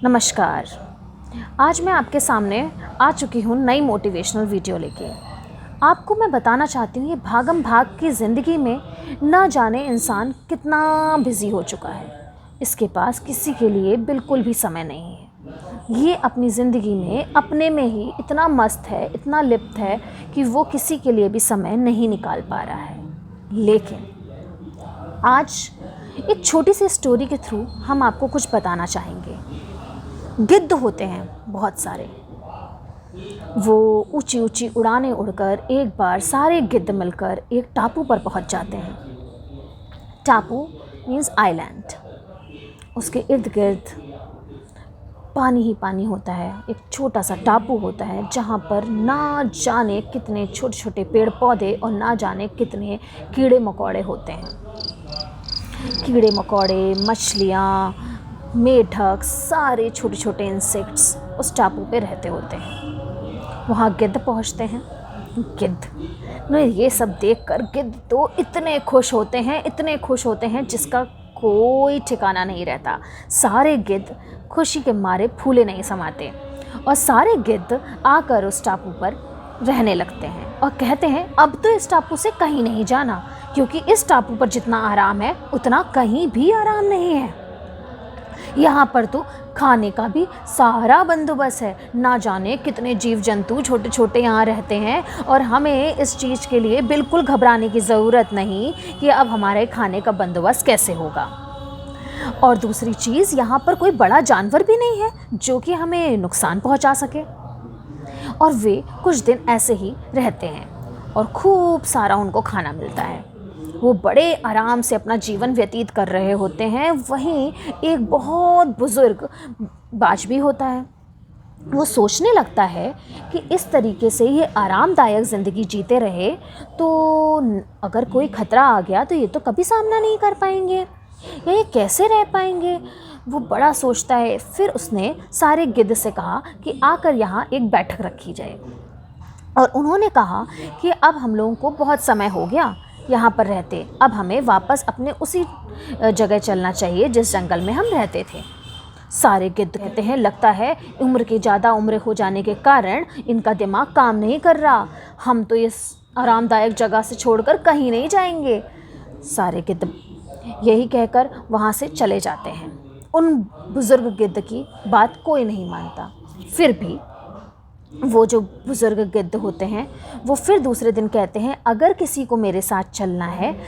नमस्कार। आज मैं आपके सामने आ चुकी हूँ नई मोटिवेशनल वीडियो लेके। आपको मैं बताना चाहती हूँ ये भागम भाग की ज़िंदगी में ना जाने इंसान कितना बिज़ी हो चुका है। इसके पास किसी के लिए बिल्कुल भी समय नहीं है। ये अपनी ज़िंदगी में अपने में ही इतना मस्त है, इतना लिप्त है कि वो किसी के लिए भी समय नहीं निकाल पा रहा है। लेकिन आज एक छोटी सी स्टोरी के थ्रू हम आपको कुछ बताना चाहेंगे। गिद्ध होते हैं बहुत सारे। वो ऊंची ऊंची उड़ानें उड़कर एक बार सारे गिद्ध मिलकर एक टापू पर पहुंच जाते हैं। टापू मीन्स आइलैंड। उसके इर्द गिर्द पानी ही पानी होता है। एक छोटा सा टापू होता है जहाँ पर ना जाने कितने छोटे छोटे पेड़ पौधे और ना जाने कितने कीड़े मकोड़े होते हैं। कीड़े मकोड़े, मछलियाँ, मेढक, सारे छोटे छोटे इंसेक्ट्स उस टापू पे रहते होते हैं। वहाँ गिद्ध पहुँचते हैं। गिद्ध ये सब देखकर गिद्ध तो इतने खुश होते हैं जिसका कोई ठिकाना नहीं रहता। सारे गिद्ध खुशी के मारे फूले नहीं समाते और सारे गिद्ध आकर उस टापू पर रहने लगते हैं और कहते हैं अब तो इस टापू से कहीं नहीं जाना, क्योंकि इस टापू पर जितना आराम है उतना कहीं भी आराम नहीं है। यहाँ पर तो खाने का भी सारा बंदोबस्त है। ना जाने कितने जीव जंतु छोटे छोटे यहाँ रहते हैं और हमें इस चीज़ के लिए बिल्कुल घबराने की ज़रूरत नहीं कि अब हमारे खाने का बंदोबस्त कैसे होगा। और दूसरी चीज़, यहाँ पर कोई बड़ा जानवर भी नहीं है जो कि हमें नुकसान पहुँचा सके। और वे कुछ दिन ऐसे ही रहते हैं और खूब सारा उनको खाना मिलता है। वो बड़े आराम से अपना जीवन व्यतीत कर रहे होते हैं। वहीं एक बहुत बुज़ुर्ग बाज भी होता है। वो सोचने लगता है कि इस तरीके से ये आरामदायक ज़िंदगी जीते रहे तो अगर कोई ख़तरा आ गया तो ये तो कभी सामना नहीं कर पाएंगे या ये कैसे रह पाएंगे। वो बड़ा सोचता है। फिर उसने सारे गिद्ध से कहा कि आकर यहाँ एक बैठक रखी जाए। और उन्होंने कहा कि अब हम लोगों को बहुत समय हो गया यहाँ पर रहते, अब हमें वापस अपने उसी जगह चलना चाहिए जिस जंगल में हम रहते थे। सारे गिद्ध कहते हैं लगता है उम्र के ज़्यादा उम्र हो जाने के कारण इनका दिमाग काम नहीं कर रहा, हम तो इस आरामदायक जगह से छोड़कर कहीं नहीं जाएंगे। सारे गिद्ध यही कहकर वहाँ से चले जाते हैं। उन बुज़ुर्ग गिद्ध की बात कोई नहीं मानता। फिर भी वो जो बुज़ुर्ग गिद्ध होते हैं वो फिर दूसरे दिन कहते हैं अगर किसी को मेरे साथ चलना है